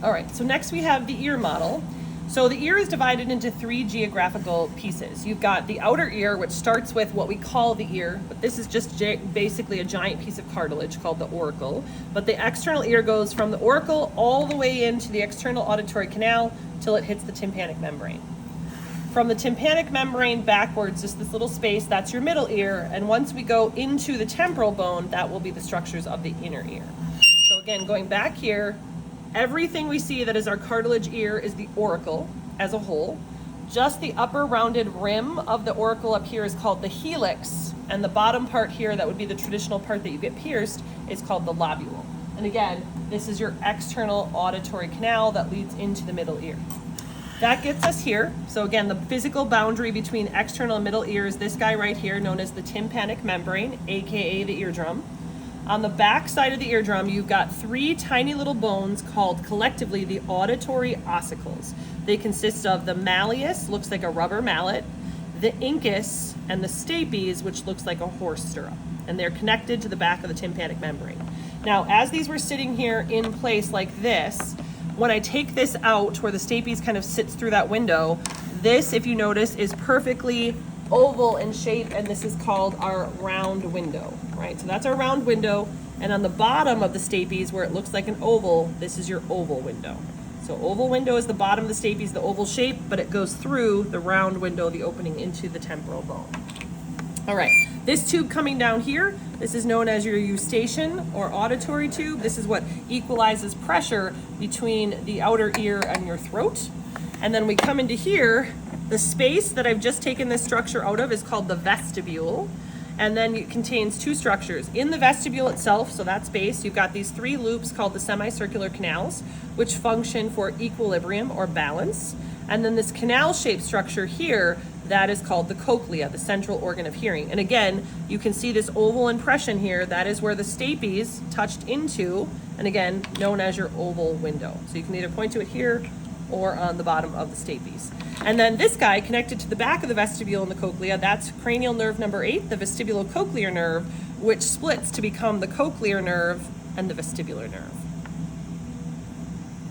All right, so next we have the ear model. So the ear is divided into 3 geographical pieces. You've got the outer ear, which starts with what we call the ear, but this is just basically a giant piece of cartilage called the auricle. But the external ear goes from the auricle all the way into the external auditory canal till it hits the tympanic membrane. From the tympanic membrane backwards, just this little space, that's your middle ear. And once we go into the temporal bone, that will be the structures of the inner ear. So again, going back here, everything we see that is our cartilage ear is the auricle as a whole. Just the upper rounded rim of the auricle up here is called the helix. And the bottom part here, that would be the traditional part that you get pierced, is called the lobule. And again, this is your external auditory canal that leads into the middle ear. That gets us here. So again, the physical boundary between external and middle ear is this guy right here, known as the tympanic membrane, aka the eardrum. On the back side of the eardrum, you've got 3 tiny little bones called collectively the auditory ossicles. They consist of the malleus, looks like a rubber mallet, the incus, and the stapes, which looks like a horse stirrup. And they're connected to the back of the tympanic membrane. Now, as these were sitting here in place like this, when I take this out, where the stapes kind of sits through that window, this, if you notice, is perfectly oval in shape, and this is called our round window, right? So that's our round window, and on the bottom of the stapes, where it looks like an oval, this is your oval window. So oval window is the bottom of the stapes, the oval shape, but it goes through the round window, the opening into the temporal bone. All right, this tube coming down here, this is known as your eustachian or auditory tube. This is what equalizes pressure between the outer ear and your throat. And then we come into here, the space that I've just taken this structure out of is called the vestibule. And then it contains 2 structures. In the vestibule itself, so that space, you've got these 3 loops called the semicircular canals, which function for equilibrium or balance. And then this canal-shaped structure here, that is called the cochlea, the central organ of hearing. And again, you can see this oval impression here. That is where the stapes touched into, and again, known as your oval window. So you can either point to it here or on the bottom of the stapes. And then this guy connected to the back of the vestibule and the cochlea, that's cranial nerve number 8, the vestibulocochlear nerve, which splits to become the cochlear nerve and the vestibular nerve.